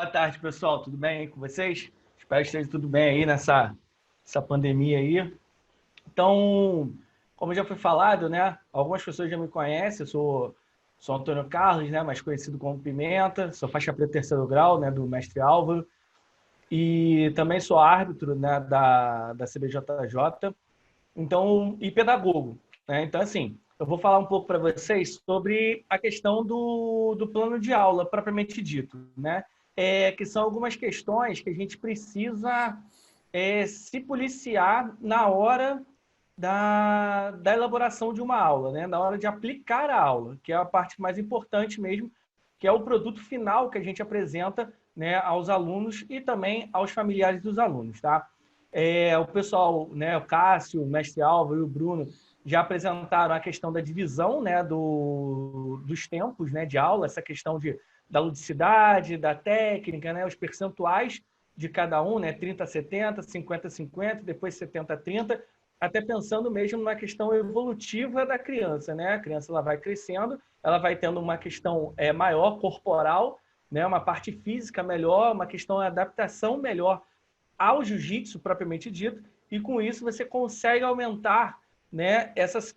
Boa tarde, pessoal. Tudo bem aí com vocês? Espero que esteja tudo bem aí nessa pandemia aí. Então, como já foi falado, né? Algumas pessoas já me conhecem. Eu sou Antônio Carlos, né? Mais conhecido como Pimenta. Sou faixa preta terceiro grau, né? Do mestre Álvaro. E também sou árbitro, né? Da CBJJ. Então, e pedagogo, né? Então, assim, eu vou falar um pouco para vocês sobre a questão do plano de aula, propriamente dito, né? Que são algumas questões que a gente precisa se policiar na hora da elaboração de uma aula, né? Na hora de aplicar a aula, que é a parte mais importante mesmo, que é o produto final que a gente apresenta, né, aos alunos e também aos familiares dos alunos, tá? O pessoal, né, o Cássio, o mestre Álvaro e o Bruno já apresentaram a questão da divisão, né, dos tempos, né, de aula, essa questão da ludicidade, da técnica, né, os percentuais de cada um, né, 30-70, 50-50, depois 70-30, até pensando mesmo na questão evolutiva da criança, né? A criança ela vai crescendo, ela vai tendo uma questão maior, corporal, né? Uma parte física melhor, uma questão de adaptação melhor ao jiu-jitsu propriamente dito, e com isso você consegue aumentar, né, essas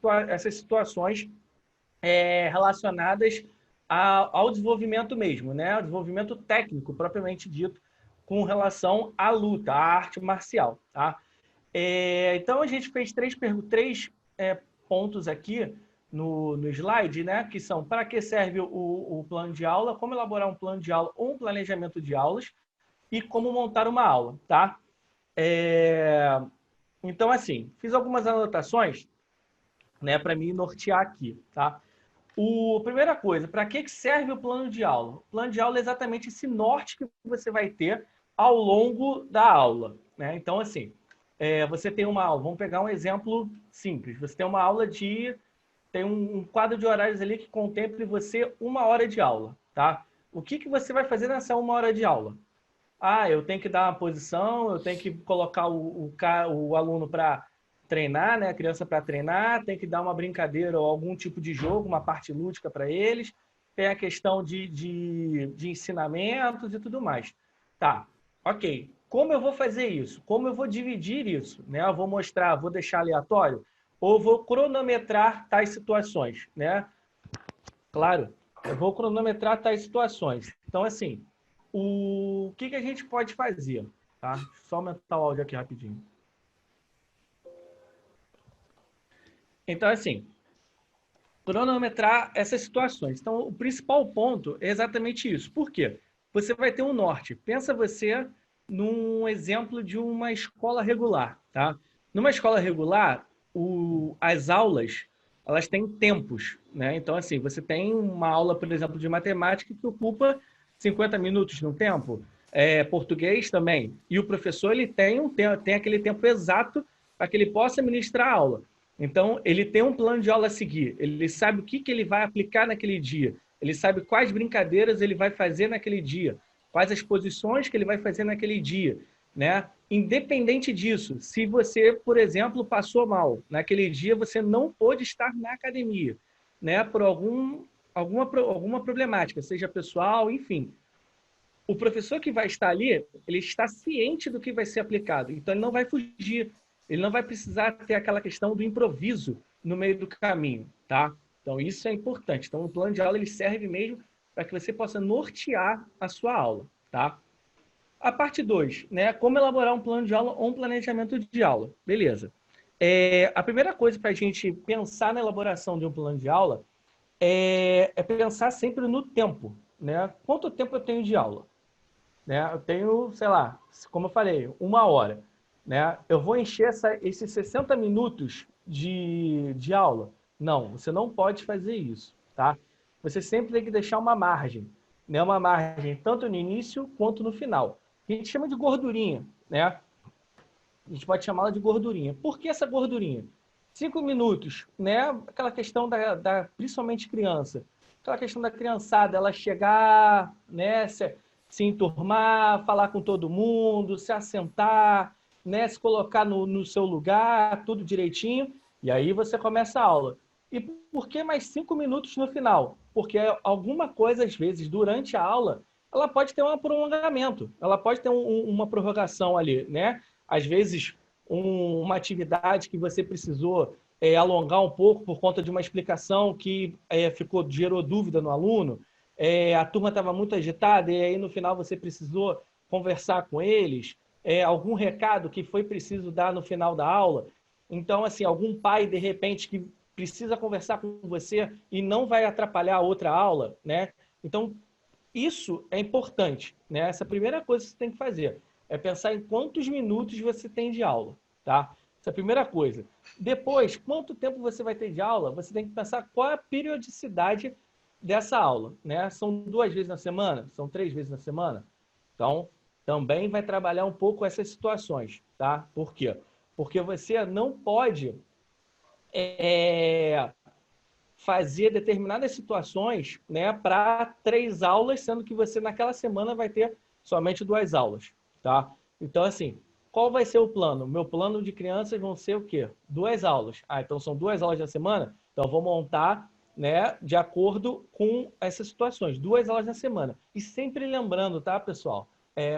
situações relacionadas ao desenvolvimento mesmo, né, ao desenvolvimento técnico propriamente dito, com relação à luta, à arte marcial. Tá? Então a gente fez três pontos aqui no slide, né, que são para que serve o plano de aula, como elaborar um plano de aula ou um planejamento de aulas, e como montar uma aula, tá? Então, assim, fiz algumas anotações, né, para me nortear aqui, tá? Primeira coisa, para que serve o plano de aula? O plano de aula é exatamente esse norte que você vai ter ao longo da aula, né? Então, assim, você tem uma aula, vamos pegar um exemplo simples, você tem uma aula tem um quadro de horários ali que contemple você 1 hora de aula, tá? O que você vai fazer nessa 1 hora de aula? Eu tenho que dar uma posição, eu tenho que colocar o aluno para treinar, né? A criança para treinar, tem que dar uma brincadeira ou algum tipo de jogo, uma parte lúdica para eles, tem a questão de ensinamentos e tudo mais. Tá, ok. Como eu vou fazer isso? Como eu vou dividir isso? Né? Eu vou mostrar, vou deixar aleatório? Ou vou cronometrar tais situações? Né? Claro, eu vou cronometrar tais situações. Então, assim, o que a gente pode fazer? Tá? Só aumentar o áudio aqui rapidinho. Então, assim, cronometrar essas situações. Então, o principal ponto é exatamente isso. Por quê? Você vai ter um norte. Pensa você num exemplo de uma escola regular, tá? Numa escola regular, as aulas, elas têm tempos, né? Então, assim, você tem uma aula, por exemplo, de matemática que ocupa 50 minutos no tempo, português também. E o professor, ele tem aquele tempo exato para que ele possa ministrar a aula. Então, ele tem um plano de aula a seguir, ele sabe o que ele vai aplicar naquele dia, ele sabe quais brincadeiras ele vai fazer naquele dia, quais as posições que ele vai fazer naquele dia, né? Independente disso, se você, por exemplo, passou mal naquele dia, você não pôde estar na academia, né? Por alguma problemática, seja pessoal, enfim. O professor que vai estar ali, ele está ciente do que vai ser aplicado, então ele não vai fugir, ele não vai precisar ter aquela questão do improviso no meio do caminho, tá? Então isso é importante. Então o plano de aula ele serve mesmo para que você possa nortear a sua aula, tá? A parte 2, né? Como elaborar um plano de aula ou um planejamento de aula. Beleza. A primeira coisa para a gente pensar na elaboração de um plano de aula é pensar sempre no tempo, né? Quanto tempo eu tenho de aula? Né? Eu tenho, sei lá, como eu falei, 1 hora. Né? Eu vou encher esses 60 minutos de aula? Não, você não pode fazer isso. Tá? Você sempre tem que deixar uma margem. Né? Uma margem tanto no início quanto no final. A gente chama de gordurinha. Né? A gente pode chamá-la de gordurinha. Por que essa gordurinha? 5 minutos, né? Aquela questão principalmente criança, aquela questão da criançada, ela chegar, né? Se enturmar, falar com todo mundo, se assentar, né? Se colocar no seu lugar, tudo direitinho, e aí você começa a aula. E por que mais 5 minutos no final? Porque alguma coisa, às vezes, durante a aula, ela pode ter um prolongamento, ela pode ter uma prorrogação ali, né? Às vezes, uma atividade que você precisou alongar um pouco por conta de uma explicação que gerou dúvida no aluno, a turma estava muito agitada e aí no final você precisou conversar com eles, algum recado que foi preciso dar no final da aula. Então, assim, algum pai, de repente, que precisa conversar com você e não vai atrapalhar a outra aula, né? Então, isso é importante, né? Essa é a primeira coisa que você tem que fazer é pensar em quantos minutos você tem de aula, tá? Essa é a primeira coisa. Depois, quanto tempo você vai ter de aula, você tem que pensar qual é a periodicidade dessa aula, né? São 2 vezes na semana? São 3 vezes na semana? Então, também vai trabalhar um pouco essas situações, tá? Por quê? Porque você não pode é, fazer determinadas situações, né, para 3 aulas, sendo que você naquela semana vai ter somente 2 aulas, tá? Então, assim, qual vai ser o plano? Meu plano de crianças vão ser o quê? 2 aulas. Ah, então são 2 aulas na semana? Então, eu vou montar, né, de acordo com essas situações. 2 aulas na semana. E sempre lembrando, tá, pessoal?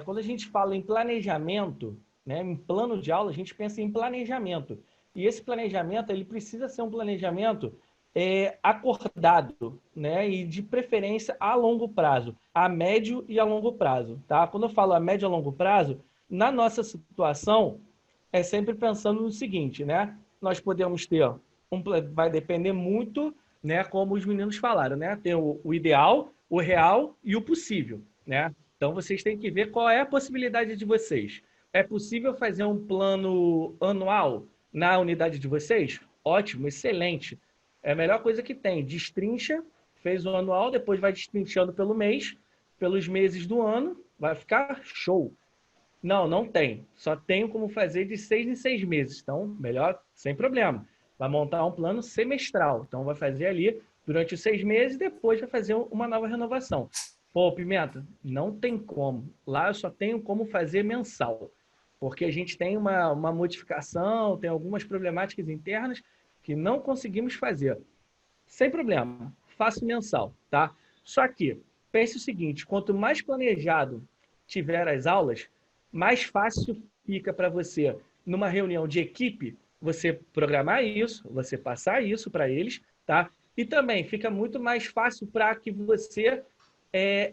Quando a gente fala em planejamento, né, em plano de aula, a gente pensa em planejamento. E esse planejamento, ele precisa ser um planejamento acordado, né? E de preferência a longo prazo, a médio e a longo prazo, tá? Quando eu falo a médio e a longo prazo, na nossa situação, é sempre pensando no seguinte, né? Nós podemos ter, vai depender muito, né? Como os meninos falaram, né? Tem o ideal, o real e o possível, né? Então vocês têm que ver qual é a possibilidade de vocês. É possível fazer um plano anual na unidade de vocês? Ótimo, excelente. É a melhor coisa que tem. Destrincha, fez o anual, depois vai destrinchando pelo mês, pelos meses do ano, vai ficar show. Não, não tem. Só tenho como fazer de 6 em 6 meses. Então, melhor, sem problema. Vai montar um plano semestral. Então, vai fazer ali durante os 6 meses e depois vai fazer uma nova renovação. Pô, Pimenta, não tem como. Lá eu só tenho como fazer mensal. Porque a gente tem uma modificação, tem algumas problemáticas internas que não conseguimos fazer. Sem problema, faço mensal, tá? Só que pense o seguinte: quanto mais planejado tiver as aulas, mais fácil fica para você, numa reunião de equipe, você programar isso, você passar isso para eles, tá? E também fica muito mais fácil para que você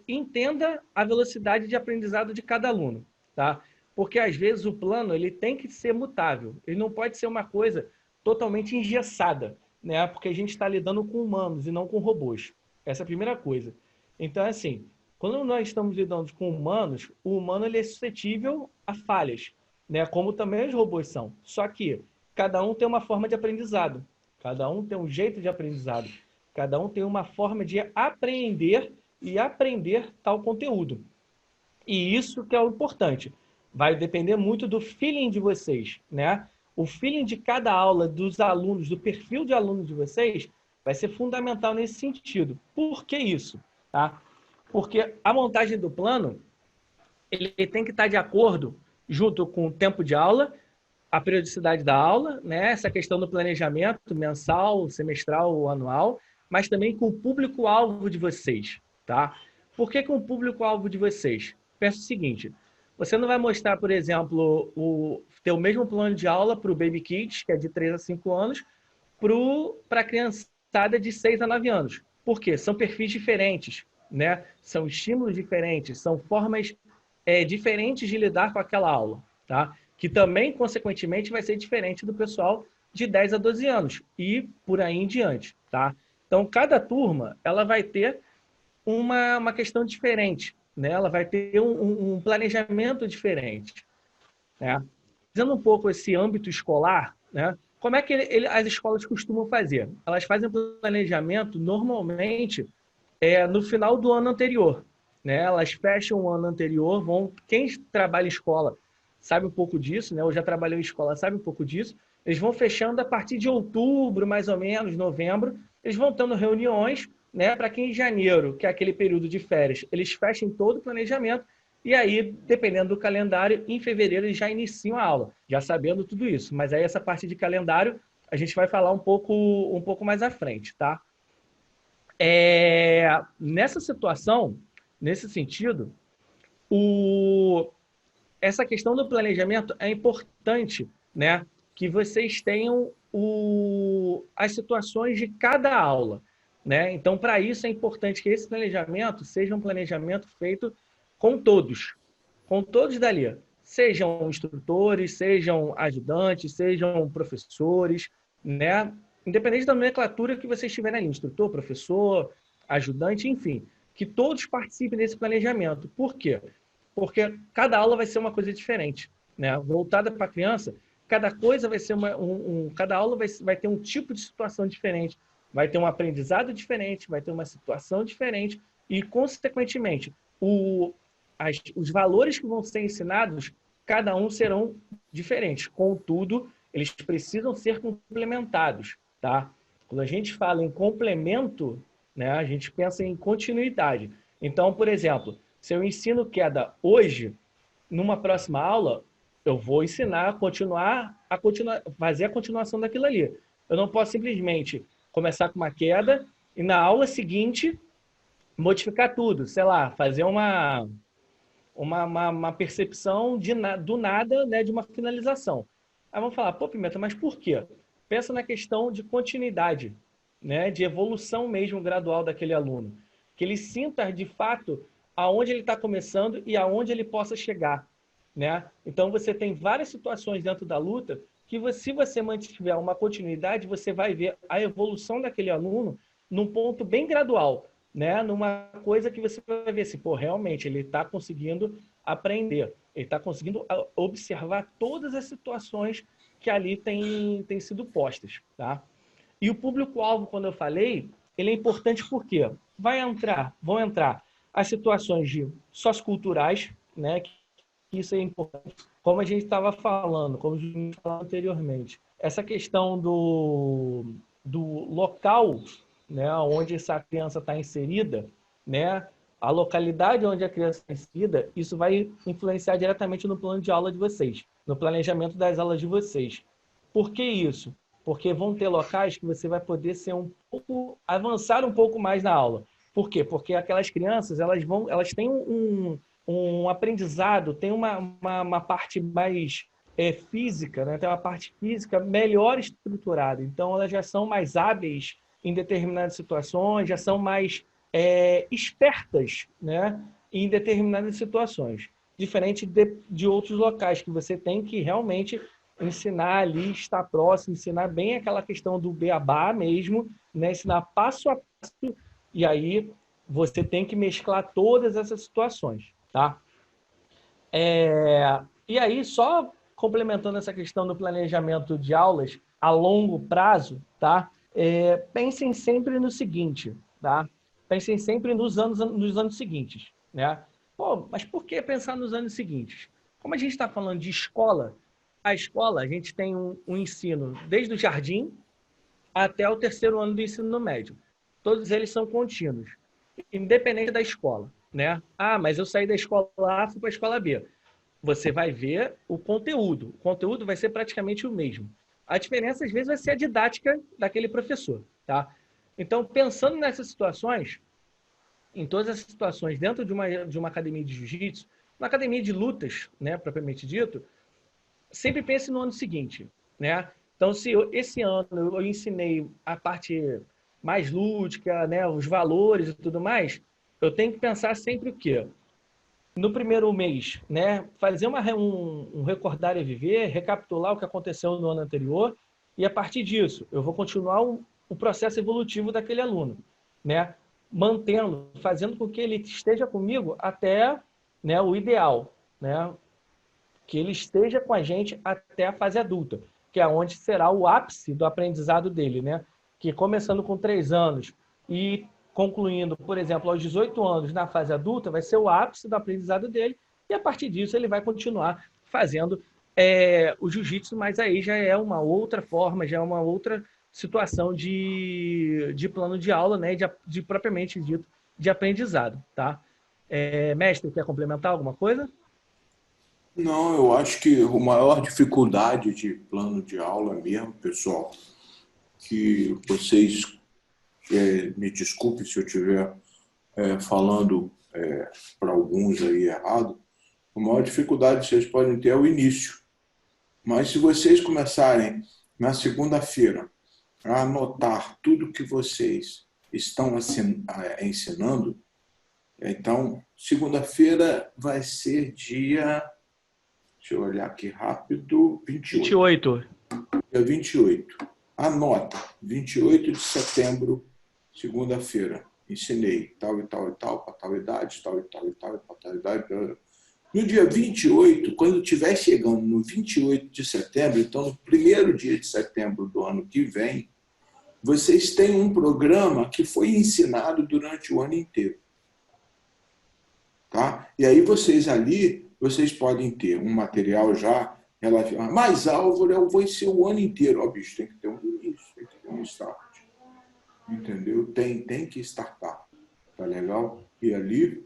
entenda a velocidade de aprendizado de cada aluno, tá? Porque às vezes o plano ele tem que ser mutável, ele não pode ser uma coisa totalmente engessada, né? Porque a gente está lidando com humanos e não com robôs. Essa é a primeira coisa. Então, assim, quando nós estamos lidando com humanos, o humano ele é suscetível a falhas, né? Como também os robôs são. Só que cada um tem uma forma de aprendizado, cada um tem um jeito de aprendizado, cada um tem uma forma de aprender e aprender tal conteúdo. E isso que é o importante. Vai depender muito do feeling de vocês, né? O feeling de cada aula, dos alunos, do perfil de aluno de vocês, vai ser fundamental nesse sentido. Por que isso? Tá? Porque a montagem do plano, ele tem que estar de acordo junto com o tempo de aula, a periodicidade da aula, né? Essa questão do planejamento mensal, semestral ou anual, mas também com o público-alvo de vocês, tá? Por que com o público-alvo de vocês? Pensa o seguinte, você não vai mostrar, por exemplo, ter o mesmo plano de aula para o Baby Kids, que é de 3 a 5 anos, para a criançada de 6 a 9 anos. Por quê? São perfis diferentes, né? São estímulos diferentes, são formas diferentes de lidar com aquela aula, tá? Que também, consequentemente, vai ser diferente do pessoal de 10 a 12 anos e por aí em diante, tá? Então, cada turma ela vai ter uma questão diferente, né? Ela vai ter um planejamento diferente, né? Fazendo um pouco esse âmbito escolar, né? Como é que as escolas costumam fazer? Elas fazem planejamento normalmente no final do ano anterior, né? Elas fecham o ano anterior, quem trabalha em escola sabe um pouco disso, né? Ou já trabalhou em escola sabe um pouco disso. Eles vão fechando a partir de outubro, mais ou menos, novembro. Eles vão tendo reuniões, né? Para que em janeiro, que é aquele período de férias, eles fechem todo o planejamento. E aí, dependendo do calendário, em fevereiro eles já iniciam a aula, já sabendo tudo isso. Mas aí essa parte de calendário a gente vai falar um pouco mais à frente, tá? Nessa situação, nesse sentido, essa questão do planejamento é importante, né? Que vocês tenham as situações de cada aula, né? Então, para isso é importante que esse planejamento seja um planejamento feito com todos dali, sejam instrutores, sejam ajudantes, sejam professores, né? Independente da nomenclatura que vocês tiverem ali, instrutor, professor, ajudante, enfim, que todos participem desse planejamento. Por quê? Porque cada aula vai ser uma coisa diferente, né? Voltada para a criança, cada coisa vai ser cada aula vai ter um tipo de situação diferente, vai ter um aprendizado diferente, vai ter uma situação diferente e, consequentemente, os valores que vão ser ensinados, cada um serão diferentes. Contudo, eles precisam ser complementados, tá? Quando a gente fala em complemento, né, a gente pensa em continuidade. Então, por exemplo, se eu ensino queda hoje, numa próxima aula, eu vou ensinar fazer a continuação daquilo ali. Eu não posso simplesmente começar com uma queda e na aula seguinte modificar tudo, sei lá, fazer uma percepção do nada, né, de uma finalização. Aí vamos falar, pô, Pimenta, mas por quê? Pensa na questão de continuidade, né, de evolução mesmo gradual daquele aluno. Que ele sinta, de fato, aonde ele está começando e aonde ele possa chegar. Né? Então, você tem várias situações dentro da luta que, se você mantiver uma continuidade, você vai ver a evolução daquele aluno num ponto bem gradual, né? Numa coisa que você vai ver assim, pô, realmente ele está conseguindo aprender, ele está conseguindo observar todas as situações que ali têm sido postas, tá? E o público-alvo, quando eu falei, ele é importante porque vão entrar as situações de socioculturais, né? Que isso é importante. Como a gente estava falando, como a gente falou anteriormente, essa questão do local, né, onde essa criança está inserida, né, a localidade onde a criança está inserida, isso vai influenciar diretamente no plano de aula de vocês, no planejamento das aulas de vocês. Por que isso? Porque vão ter locais que você vai poder avançar um pouco mais na aula. Por quê? Porque aquelas crianças, elas têm um aprendizado, tem uma parte mais física, né? Tem uma parte física melhor estruturada. Então, elas já são mais hábeis em determinadas situações, já são mais espertas, né? Em determinadas situações. Diferente de outros locais que você tem que realmente ensinar ali, estar próximo, ensinar bem aquela questão do beabá mesmo, né? Ensinar passo a passo, e aí você tem que mesclar todas essas situações, tá? E aí, só complementando essa questão do planejamento de aulas a longo prazo, tá? Pensem sempre no seguinte, tá? Pensem sempre nos anos seguintes, né? Pô, mas por que pensar nos anos seguintes? Como a gente está falando de escola, a escola, a gente tem um ensino desde o jardim até o terceiro ano do ensino médio. Todos eles são contínuos, independente da escola, né? Ah, mas eu saí da escola A, fui para a escola B. Você vai ver o conteúdo. O conteúdo vai ser praticamente o mesmo. A diferença, às vezes, vai ser a didática daquele professor, tá? Então, pensando nessas situações, em todas essas situações, dentro de uma academia de jiu-jitsu, uma academia de lutas, né, propriamente dito, sempre pense no ano seguinte, né? Então, se esse ano eu ensinei a parte mais lúdica, né, os valores e tudo mais, eu tenho que pensar sempre o quê? No primeiro mês, né, fazer um recordar e viver, recapitular o que aconteceu no ano anterior, e a partir disso, eu vou continuar o processo evolutivo daquele aluno, né, mantendo, fazendo com que ele esteja comigo até, né, o ideal, né, que ele esteja com a gente até a fase adulta, que é onde será o ápice do aprendizado dele, né? Que começando com 3 anos e concluindo, por exemplo, aos 18 anos na fase adulta, vai ser o ápice do aprendizado dele, e a partir disso ele vai continuar fazendo o jiu-jitsu, mas aí já é uma outra forma, já é uma outra situação de plano de aula, né? De propriamente dito, de aprendizado, tá? Mestre, quer complementar alguma coisa? Não, eu acho que a maior dificuldade de plano de aula mesmo, pessoal, que vocês me desculpe se eu estiver falando para alguns aí errado, a maior dificuldade que vocês podem ter é o início. Mas se vocês começarem na segunda-feira a anotar tudo que vocês estão ensinando, então, segunda-feira vai ser dia, deixa eu olhar aqui rápido, 28. Dia 28. Anota, 28 de setembro, segunda-feira. Ensinei tal e tal e tal, para tal idade, tal e tal e tal, para tal idade. No dia 28, quando estiver chegando no 28 de setembro, então no primeiro dia de setembro do ano que vem, vocês têm um programa que foi ensinado durante o ano inteiro. Tá? E aí vocês podem ter um material já relativo. Mas, Álvaro, vai ser o ano inteiro. Ó, bicho, tem que ter um início, tem que ter um start. Entendeu? Tem que startar. Tá legal? E ali,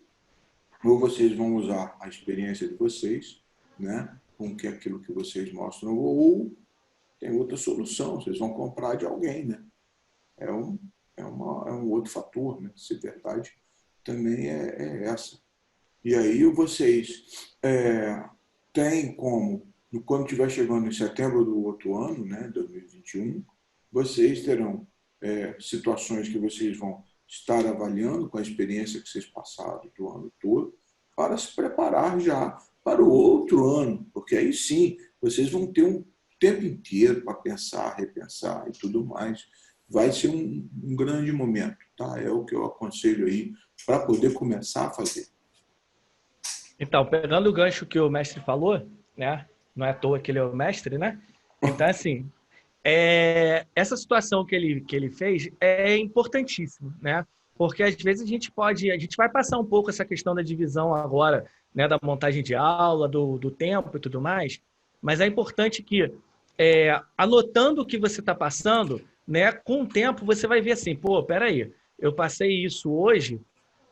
ou vocês vão usar a experiência de vocês, né? Com que aquilo que vocês mostram, ou tem outra solução, vocês vão comprar de alguém, né? É um outro fator, né? Se verdade também é essa. E aí vocês têm como, quando estiver chegando em setembro do outro ano, né, 2021, vocês terão situações que vocês vão estar avaliando com a experiência que vocês passaram do ano todo, para se preparar já para o outro ano, porque aí sim, vocês vão ter um tempo inteiro para pensar, repensar e tudo mais. Vai ser um grande momento, tá? É o que eu aconselho aí para poder começar a fazer. Então, pegando o gancho que o mestre falou, né? Não é à toa que ele é o mestre, né? Então, assim, essa situação que ele fez é importantíssimo, né? Porque às vezes a gente vai passar um pouco essa questão da divisão agora, né? Da montagem de aula, do tempo e tudo mais, mas é importante que, anotando o que você está passando, né? Com o tempo você vai ver assim, pô, peraí, eu passei isso hoje.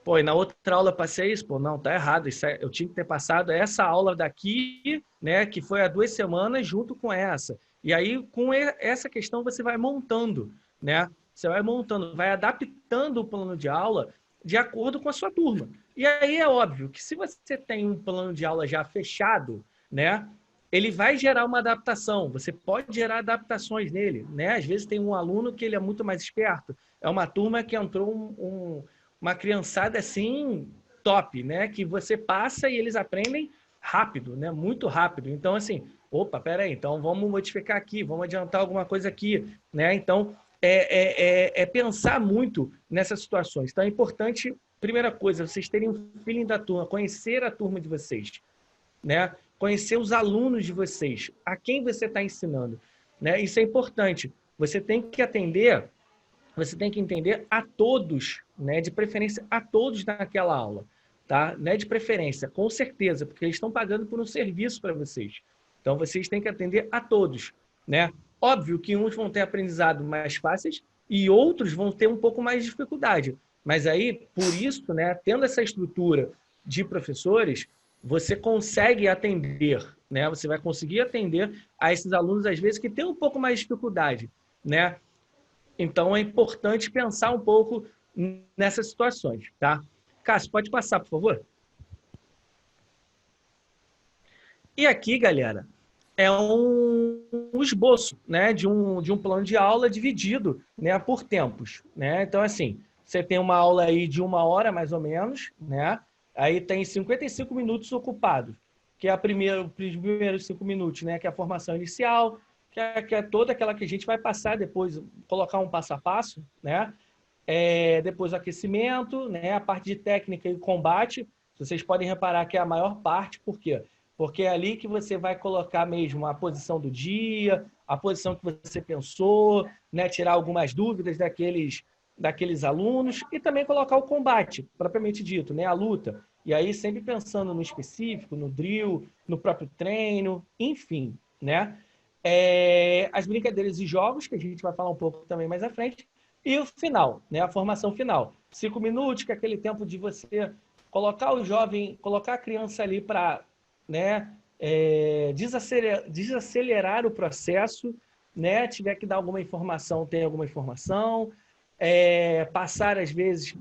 Pô, e na outra aula eu passei isso, pô, não, tá errado. Eu tinha que ter passado essa aula daqui, né, que foi há 2 semanas, junto com essa. E aí, com essa questão, você vai montando, né? Você vai montando, vai adaptando o plano de aula de acordo com a sua turma. E aí é óbvio que se você tem um plano de aula já fechado, né, ele vai gerar uma adaptação. Você pode gerar adaptações nele, né? Às vezes tem um aluno que ele é muito mais esperto. É uma turma que entrou uma criançada assim top, né? Que você passa e eles aprendem rápido, né? Muito rápido. Então, assim, opa, peraí, então vamos modificar aqui, vamos adiantar alguma coisa aqui, né? Então, é pensar muito nessas situações. Então, é importante, primeira coisa, vocês terem um feeling da turma, conhecer a turma de vocês, né? Conhecer os alunos de vocês, a quem você está ensinando, né? Isso é importante. Você tem que entender a todos, né? De preferência a todos naquela aula, tá? Né? De preferência, com certeza, porque eles estão pagando por um serviço para vocês. Então, vocês têm que atender a todos, né? Óbvio que uns vão ter aprendizado mais fáceis e outros vão ter um pouco mais de dificuldade. Mas aí, por isso, né? Tendo essa estrutura de professores, você consegue atender, né? Você vai conseguir atender a esses alunos, às vezes, que têm um pouco mais de dificuldade, né? Então, é importante pensar um pouco nessas situações, tá? Cássio, pode passar, por favor? E aqui, galera, é um esboço, né, de um plano de aula dividido, né, por tempos, né? Então, assim, você tem uma aula aí de 1 hora, mais ou menos, né? Aí tem 55 minutos ocupados, que é os primeiros 5 minutos, né, que é a formação inicial, que é toda aquela que a gente vai passar depois, colocar um passo a passo, né? Depois o aquecimento, né? A parte de técnica e combate, vocês podem reparar que é a maior parte, por quê? Porque é ali que você vai colocar mesmo a posição do dia, a posição que você pensou, né? Tirar algumas dúvidas daqueles alunos e também colocar o combate, propriamente dito, né? A luta. E aí sempre pensando no específico, no drill, no próprio treino, enfim, né? As brincadeiras e jogos, que a gente vai falar um pouco também mais à frente, e o final, né? A formação final. 5 minutos, que é aquele tempo de você colocar o jovem, colocar a criança ali para, né, desacelerar o processo, né? Tiver que dar alguma informação, tem alguma informação. Passar, às vezes,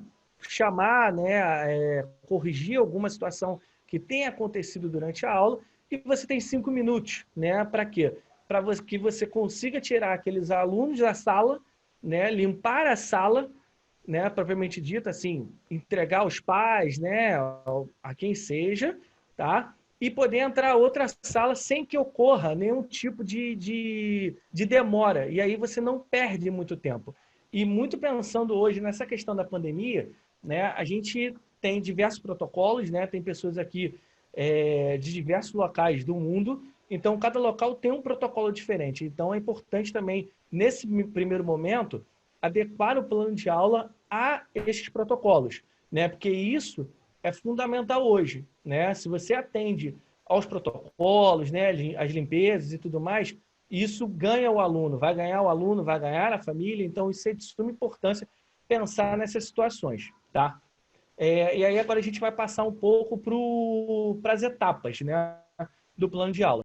chamar, né, corrigir alguma situação que tenha acontecido durante a aula, e você tem 5 minutos, né? Para quê? Para que você consiga tirar aqueles alunos da sala, né? Limpar a sala, né? Propriamente dita, assim, entregar aos pais, né? A quem seja, tá? E poder entrar a outra sala sem que ocorra nenhum tipo de demora. E aí você não perde muito tempo. E muito pensando hoje nessa questão da pandemia, né? A gente tem diversos protocolos, né? Tem pessoas aqui de diversos locais do mundo. Então, cada local tem um protocolo diferente. Então, é importante também, nesse primeiro momento, adequar o plano de aula a esses protocolos, né? Porque isso é fundamental hoje, né? Se você atende aos protocolos, né, as limpezas e tudo mais, isso ganha o aluno, vai ganhar o aluno, vai ganhar a família. Então, isso é de suma importância pensar nessas situações, tá? E aí agora a gente vai passar um pouco para as etapas, né, do plano de aula.